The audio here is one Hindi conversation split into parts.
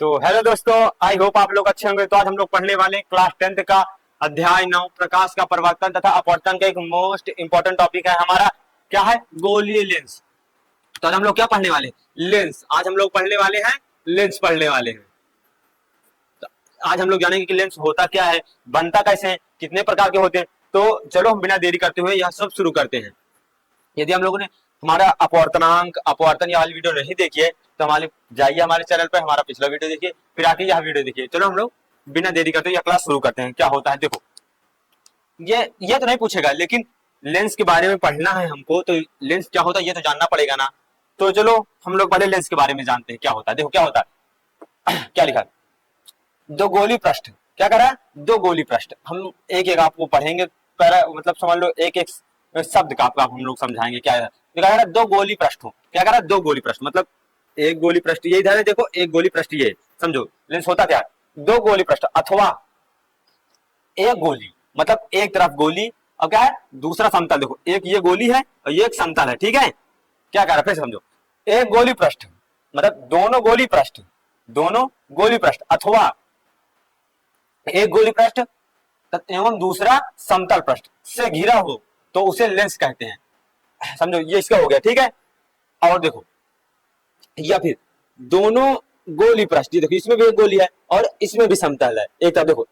तो हेलो दोस्तों, आई होप आप लोग अच्छे होंगे। तो आज हम लोग पढ़ने वाले क्लास 10th का अध्याय 9 प्रकाश का परिवर्तन तथा अपवर्तन का एक मोस्ट इंपॉर्टेंट टॉपिक है हमारा। क्या है? गोलीय लेंस। तो आज हम लोग क्या पढ़ने वाले? लेंस। आज हम लोग पढ़ने वाले हैं लेंस पढ़ने वाले हैं। तो आज हम लोग जानेंगे कि लेंस होता क्या है, बनता कैसे है, कितने प्रकार के होते हैं। तो चलो हम बिना देरी करते हुए यह सब शुरू करते हैं। यदि हम लोगों ने हमारा अपवर्तनांक अपवर्तन या वाली वीडियो नहीं देखी है तो हमारे जाइए हमारे चैनल पर, हमारा पिछला वीडियो देखिए, फिर आके यह वीडियो देखिए। चलो हम लोग बिना देरी करते हुए यह क्लास शुरू करते हैं। क्या होता है देखो, ये तो नहीं पूछेगा, लेकिन लेंस के बारे में पढ़ना है हमको, तो लेंस क्या होता है ये तो जानना पड़ेगा ना। तो चलो हम लोग पहले लेंस के बारे में जानते हैं क्या होता है। देखो क्या होता है क्या लिखा है, दो गोली पृष्ठ। क्या करा है? दो गोली पृष्ठ। हम एक एक आपको पढ़ेंगे, मतलब समझ लो एक एक शब्द का आपको हम लोग समझाएंगे क्या है। दो गोली पृष्ठ हो। क्या करा? दो गोली पृष्ठ, मतलब एक गोली पृष्ठ ये इधर है, देखो एक गोली पृष्ठ ये, समझो लेंस होता क्या है? दो गोली पृष्ठ अथवा एक गोली, मतलब एक तरफ गोली और क्या है दूसरा समतल। देखो एक ये गोली है और ये एक समतल है, ठीक है। क्या कह रहा है फिर समझो, एक गोली पृष्ठ मतलब दोनों गोली पृष्ठ, दोनों गोली पृष्ठ अथवा एक गोली पृष्ठ एवं दूसरा समतल पृष्ठ से घिरा हो तो उसे लेंस कहते हैं। समझो ये इसका हो गया, ठीक है। और देखो या फिर दोनों गोली पृष्ठ, देखो इसमें भी एक गोली है और इसमें भी समतल है एक तरफ। देखो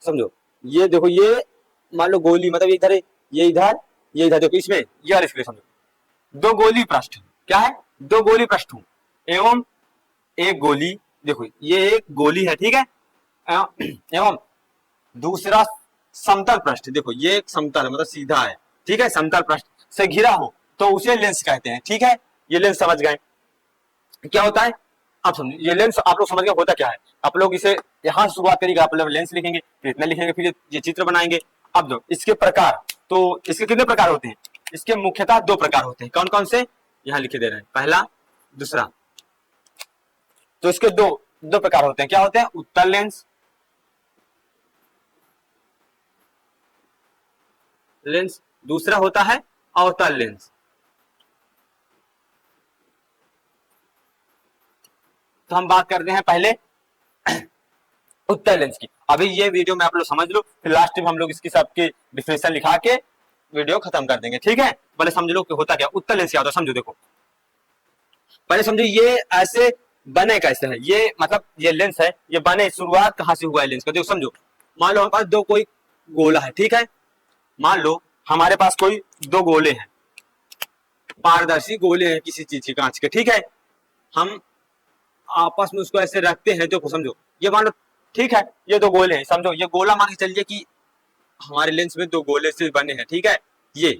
समझो ये, देखो ये मान लो गोली, मतलब इधर ये इधर ये इधर, देखो इसमें ये इसके समझो दो गोली पृष्ठ। क्या है? दो गोली पृष्ठ एवं एक गोली, देखो ये एक गोली है, ठीक है, एवं दूसरा समतल पृष्ठ। देखो ये एक समतल है, मतलब सीधा है, ठीक है, समतल पृष्ठ से घिरा हो तो उसे लेंस कहते हैं, ठीक है। ये लेंस समझ गए क्या होता है? आप समझो ये लेंस आप लोग समझ गए होता क्या है। आप लोग इसे यहां से शुरुआत करिएगा, आप लोग लेंस लिखेंगे, फिर इतना लिखेंगे, फिर ये चित्र बनाएंगे। अब दो इसके प्रकार, तो इसके कितने प्रकार होते हैं? इसके मुख्यतः दो प्रकार होते हैं। कौन कौन से? यहां लिखे दे रहे हैं, पहला दूसरा। तो इसके दो दो प्रकार होते हैं। क्या होते हैं? उत्तल लेंस, लेंस दूसरा होता है अवतल लेंस। तो हम बात करते हैं पहले उत्तल लेंस की। अभी ये वीडियो में आप लोग समझ लो, फिर लास्ट में हम लोग इसकी सबकी डिफिनेशन लिखा के वीडियो खत्म कर देंगे, ठीक है। पहले समझ लो कि होता क्या उत्तल लेंस क्या होता है। समझो देखो पहले समझो ये ऐसे बने कैसे है। ये मतलब ये लेंस है, ये बने शुरुआत कहां से हुआ है लेंस का। देखो समझो मान लो हमारे पास दो कोई गोला है, ठीक है। मान लो हमारे पास कोई दो गोले हैं, पारदर्शी गोले हैं किसी चीज के, कांच के, ठीक है। हम आपस में उसको ऐसे रखते हैं, देखो समझो ये मान लो, ठीक है, ये दो गोले हैं। समझो ये गोला मान के चलिए कि हमारे लेंस में दो गोले से बने हैं, ठीक है। ये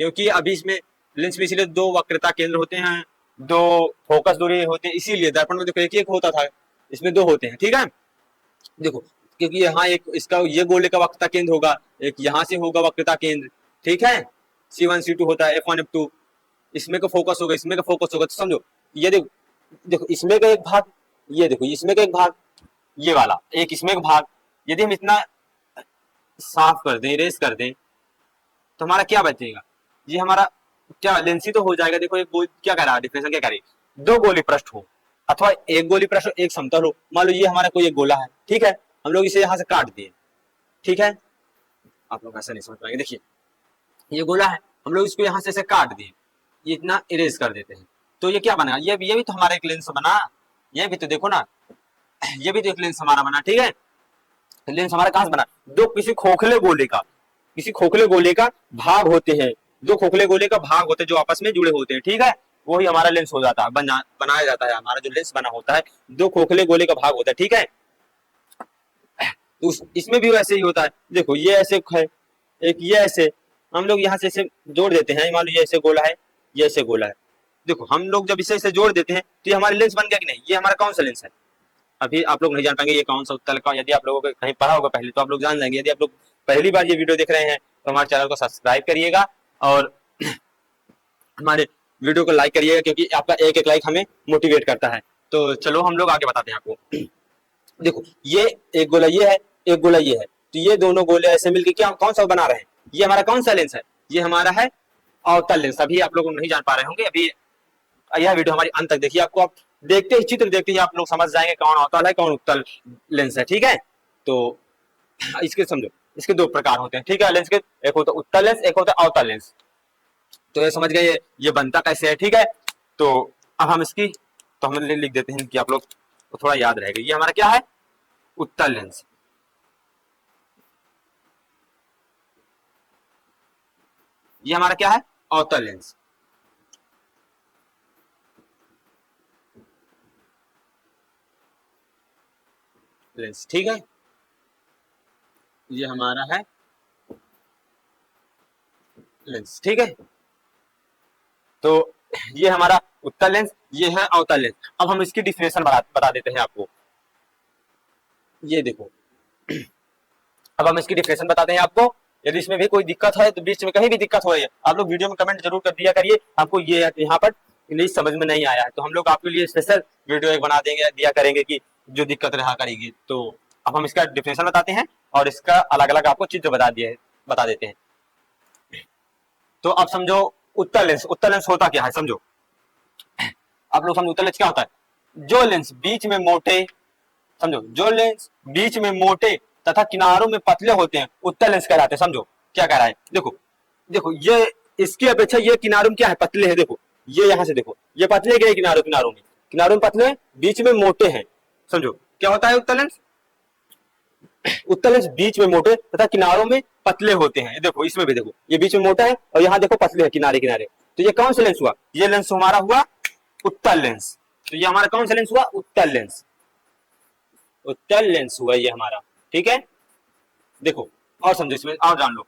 क्योंकि अभी इसमें लेंस में इसलिए दो वक्रता केंद्र होते हैं, दो फोकस दूरी होते हैं, इसीलिए दर्पण में देखो एक एक होता था, इसमें दो होते हैं, ठीक है। देखो क्योंकि यहाँ एक इसका ये गोले का वक्रता केंद्र होगा, एक यहाँ से होगा वक्रता केंद्र, ठीक है। C1 C2 होता है, F1 F2, इसमें का फोकस होगा, इसमें का फोकस होगा। तो समझो ये देखो इसमें का एक भाग, ये देखो इसमें का एक भाग, ये वाला एक इसमें एक भाग। यदि हम इतना साफ कर दें, इरेज कर दें, तो हमारा क्या बचेगा? ये हमारा क्या लेंस ही तो हो जाएगा। देखो एक क्या कह रहा है, डिफिनेशन क्या कह रही है, दो गोली पृष्ठ हो अथवा एक गोली पृष्ठ एक समतल हो। मान लो ये हमारा कोई एक गोला है, ठीक है, हम लोग इसे यहां से काट दिए, ठीक है। आप लोग ऐसा नहीं समझ पाएंगे, देखिए ये गोला है, हम लोग इसको यहां से काट दिए, ये इतना इरेज कर देते हैं, तो ये क्या बना? ये भी तो हमारा एक लेंस बना। ये भी तो देखो ना, ये भी तो एक लेंस हमारा बना, ठीक है। लेंस हमारा कहां से बना? दो किसी खोखले गोले का भाग होते हैं, दो खोखले गोले का भाग होते हैं जो आपस में जुड़े होते हैं, ठीक है। वही हमारा लेंस हो जाता है, बनाया जाता है। हमारा जो लेंस बना होता है दो खोखले गोले का भाग होता है, ठीक है। तो इसमें भी वैसे ही होता है। देखो ये ऐसे है, एक ये ऐसे, हम लोग यहाँ से ऐसे जोड़ देते हैं। मान लो ये ऐसे गोला है, ये ऐसे गोला है। देखो हम लोग जब इसे जोड़ देते हैं तो ये हमारा लेंस बन गया कि नहीं? ये हमारा कौन सा लेंस है? अभी आप लोग नहीं जान पाएंगे ये कौन सा उत्तल का। यदि आप लोगों को कहीं पढ़ा होगा पहले तो आप लोग जान जाएंगे। यदि आप लोग पहली बार ये वीडियो देख रहे हैं तो हमारे चैनल को सब्सक्राइब करिएगा और हमारे वीडियो को लाइक करिएगा, क्योंकि आपका एक एक लाइक हमें मोटिवेट करता है। तो चलो हम लोग आगे बताते हैं आपको। देखो ये एक गोला ये है, एक गोला ये है, तो ये दोनों गोले ऐसे मिलकर क्या कौन सा बना रहे हैं? ये हमारा कौन सा लेंस है? ये हमारा है अवतल लेंस। अभी आप लोग नहीं जान पा रहे होंगे, अभी यह वीडियो हमारी अंत तक देखिए, आपको आप देखते ही चित्र देखते ही आप लोग समझ जाएंगे कौन अवतल है कौन उत्तल लेंस है। ठीक है, तो इसके समझो, इसके दो प्रकार होते हैं। ठीक है, लेंस के एक होता है उत्तल लेंस, एक होता है अवतल लेंस। तो ये समझ गए ये बनता कैसे है। ठीक है, तो अब हम इसकी तो हम लिख देते हैं कि आप लोग को थोड़ा याद रहेगा। ये हमारा क्या है, उत्तल लेंस। ये हमारा क्या है, अवतल लेंस। लेंस ठीक है, ये हमारा है लेंस। ठीक है, तो ये हमारा उत्तल लेंस, ये है अवतल लेंस। अब हम इसकी डिफिनेशन बता देते हैं आपको। ये देखो, अब हम इसकी डिफिनेशन बताते हैं आपको। यदि इसमें भी कोई दिक्कत है तो बीच में कहीं भी दिक्कत हो रही है आप लोग वीडियो में कमेंट जरूर कर दिया करिए। हमको ये यहाँ पर इंग्लिश समझ में नहीं आया है तो हम लोग आपके लिए स्पेशल वीडियो एक बना देंगे, दिया करेंगे कि जो दिक्कत रहा करेगी। तो अब हम इसका डिफिनेशन बताते हैं और इसका अलग अलग आपको चित्र बता देते हैं। तो अब समझो उत्तल लेंस, उत्तल लेंस होता क्या है समझो। आप लोग समझो उत्तल लेंस क्या होता है, जो लेंस बीच में मोटे, समझो जो लेंस बीच में मोटे तथा किनारों में पतले होते हैं उत्तल लेंस कहलाते हैं। समझो क्या कह रहा है, देखो देखो ये इसकी अपेक्षा ये किनारों में क्या है, पतले है। देखो ये यहाँ से देखो ये पतले गए किनारों में पतले, बीच में मोटे हैं। समझो क्या होता है उत्तल लेंस, उत्तल लेंस बीच में मोटे तथा किनारों में पतले होते हैं। देखो इसमें भी देखो ये बीच में मोटा है और यहाँ देखो पतले है किनारे किनारे। तो ये कौन सा लेंस हुआ, ये लेंस हमारा हुआ उत्तल लेंस। तो ये हमारा कौन सा लेंस हुआ, उत्तल लेंस। उत्तल लेंस हुआ ये हमारा। ठीक है, देखो और समझो इसमें और जान लो।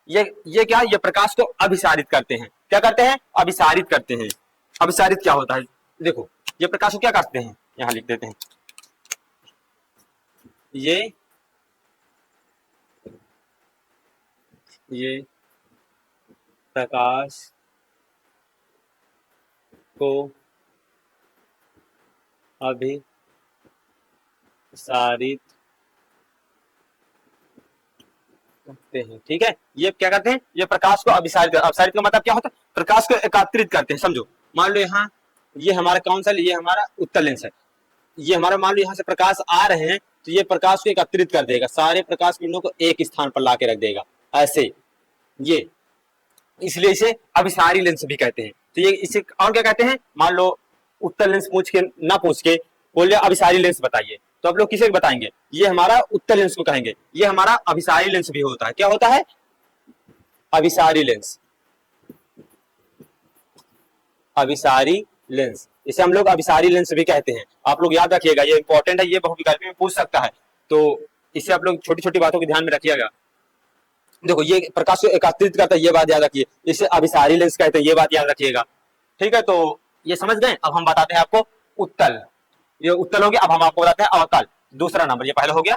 ये क्या, ये प्रकाश को अभिसारित करते हैं। क्या करते हैं, अभिसारित करते हैं। अभिसारित क्या होता है, देखो ये प्रकाश को क्या करते हैं, यहां लिख देते हैं। ये प्रकाश को अभिसारित करते हैं। ठीक है, ये क्या करते हैं, ये प्रकाश को अभिसारित, अभिसारित का मतलब क्या होता है, प्रकाश को एकत्रित करते हैं। समझो मान लो यहाँ ये हमारा कौन सा, ये हमारा उत्तल लेंस है। ये हमारा मान लो यहाँ से प्रकाश आ रहे हैं तो ये प्रकाश को एकत्रित कर देगा, सारे प्रकाश किरणों को एक स्थान पर ला के रख देगा ऐसे। ये इसलिए इसे अभिसारी लेंस भी कहते हैं। तो ये इसे और क्या कहते हैं, मान लो उत्तल लेंस पूछ के ना पूछ के बोले अभिसारी लेंस बताइए तो आप लोग किसे बताएंगे, ये हमारा उत्तल लेंस को कहेंगे। ये हमारा अभिसारी लेंस भी होता है। क्या होता है, अभिसारी लेंस। अभिसारी लेंस, इसे हम लोग अभिसारी लेंस भी कहते हैं। आप लोग याद रखिएगा, ये इंपॉर्टेंट है, ये बहुविकल्पी में पूछ सकता है। तो इससे आप लोग छोटी छोटी बातों को ध्यान में रखिएगा। देखो ये प्रकाश को एकत्रित करता है, ये बात याद रखिए, इसे अभिसारी लेंस कहते हैं, ये बात याद रखिएगा। ठीक है, तो ये समझ गए। अब हम बताते हैं आपको उत्तल, ये उत्तल हो गया। अब हम आपको बताते हैं अवतल, दूसरा नंबर, ये पहला हो गया।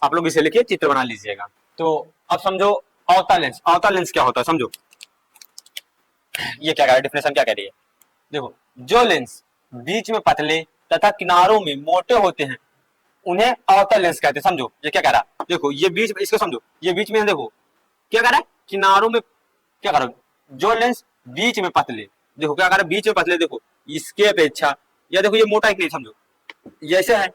आप लोग इसे लिखिए, चित्र बना लीजिएगा। तो अब समझो अवतल लेंस, अवतल लेंस क्या होता है समझो। ये क्या कह रहा है, डिफिनेशन क्या कह रही है, देखो जो लेंस बीच में पतले तथा किनारों में मोटे होते हैं उन्हें अवतल लेंस कहते हैं। समझो ये क्या कह रहा है, देखो ये बीच में, इसको समझो, ये बीच में देखो क्या कर रहा है, किनारों में क्या कर रहा है, जो लेंस बीच में पतले, देखो क्या कर रहा है, बीच में पतले, देखो इसके अपेक्षा, या देखो ये मोटा है कि नहीं, समझो ये ऐसे है।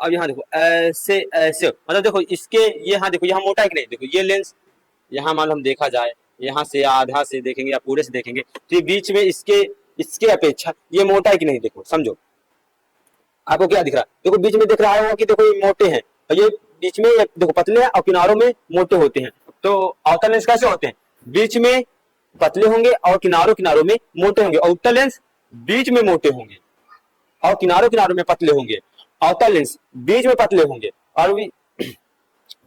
अब यहाँ देखो ऐसे ऐसे, मतलब देखो इसके, ये हाँ देखो यहाँ मोटा है कि नहीं, देखो ये लेंस यहाँ मान लो हम देखा जाए, यहाँ से आधा से देखेंगे या पूरे से देखेंगे तो ये बीच में इसके इसके अपेक्षा ये मोटा है कि नहीं, देखो समझो आपको क्या दिख रहा है, देखो बीच में दिख रहा है कि देखो ये मोटे हैं और ये बीच में देखो पतले हैं और किनारों में मोटे होते हैं। तो अवतल लेंस कैसे होते हैं, बीच में पतले होंगे और किनारों किनारों में मोटे होंगे। और उत्तल लेंस बीच में मोटे होंगे और किनारों किनारों में पतले होंगे। अवतल लेंस बीच में पतले होंगे और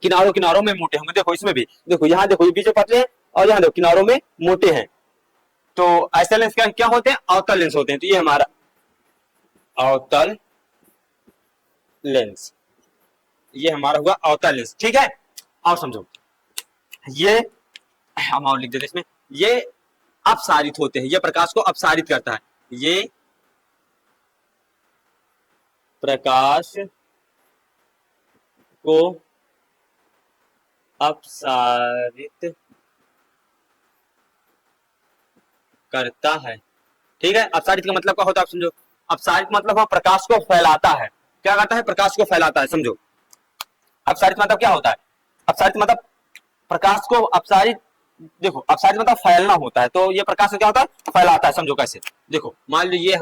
किनारों किनारों में मोटे होंगे। देखो इसमें भी देखो, यहाँ देखो ये बीच में पतले हैं और यहाँ देखो किनारों में मोटे हैं। तो ऐसे लेंस क्या होते हैं, अवतल लेंस होते हैं। तो ये हमारा अवतल लेंस, ये हमारा हुआ अवतल लेंस। ठीक है, और समझो ये हम और लिख देते इसमें, ये अपसारित होते हैं, ये प्रकाश को अपसारित करता है। ये प्रकाश को अपसारित करता है। ठीक है, अपसारित का मतलब क्या होता है आप समझो, अपसारित मतलब वह प्रकाश को फैलाता है। क्या करता है? प्रकाश को फैलाता है। समझो अपसारित मतलब क्या होता है? अपसारित मतलब प्रकाश को अपसारित, देखो अपसारित मतलब फैलना होता है, तो ये प्रकाश को क्या होता है? फैलाता है। समझो कैसे, देखो मान लो ये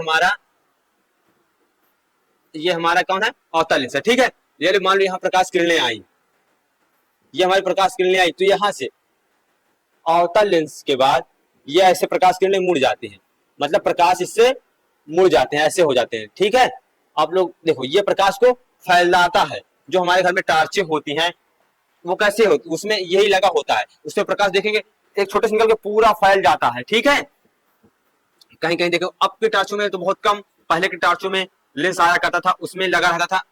हमारा कौन है? अवतल लेंस है, ठीक है। ये मान लो यहाँ प्रकाश किरणें आई, ये हमारी प्रकाश किरणें आई, तो यहाँ से अवतल लेंस के बाद ये ऐसे प्रकाश किरणें मुड़ जाती हैं, मतलब प्रकाश इससे मुड़ जाते हैं, ऐसे हो जाते हैं, ठीक है। आप लोग देखो ये प्रकाश को फैलाता है। जो हमारे घर में टार्चें होती हैं वो कैसे होती, उसमें यही लगा होता है, उसमें प्रकाश देखेंगे एक छोटे से निकल के पूरा फैल जाता है, ठीक है। कहीं कहीं देखो अब के टार्चों में तो बहुत कम, पहले के टार्चों में लेंस आया करता था, उसमें लगा रहता था,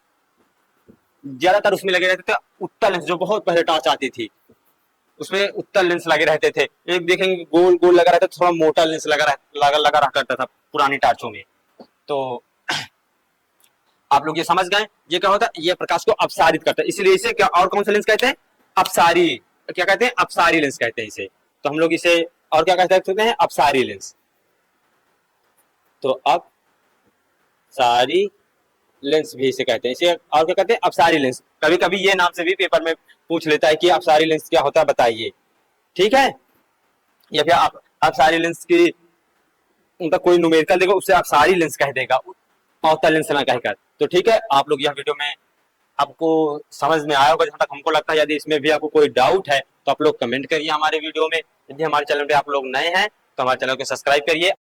ज्यादातर उसमें लगे रहते थे उत्तल लेंस, जो बहुत पहले टॉर्च आती थी उसमें उत्तल लेंस लगे रहते थे। एक देखेंगे गोल गोल लगा रहता था, थोड़ा मोटा लेंस लगा रहा करता था पुरानी टार्चों में। तो आप लोग ये समझ गए, ये क्या होता है? ये प्रकाश को अपसारित करता है, इसलिए इसे क्या और कौन सा लेंस कहते हैं? अपसारी। क्या कहते हैं? अपसारी लेंस कहते हैं इसे। तो हम लोग इसे और क्या कह सकते हैं? अपसारी लेंस। तो अपसारी लेंस भी इसे कहते हैं, इसे और क्या कहते हैं? अपसारी लेंस। कभी कभी ये नाम से भी पेपर में पूछ लेता है कि अपसारी लेंस क्या होता है बताइए, ठीक है। या फिर आप अपसारी लेंस की उनका कोई न्यूमेरिकल देगा उससे अपसारी लेंस कह देगा, अवतल लेंस ना कहकर। तो ठीक है, आप लोग यह वीडियो में आपको समझ में आया होगा जहां तक हमको लगता है। यदि इसमें भी आपको कोई डाउट है तो आप लोग कमेंट करिए हमारे वीडियो में। यदि हमारे चैनल पे आप लोग नए हैं तो हमारे चैनल को सब्सक्राइब करिए।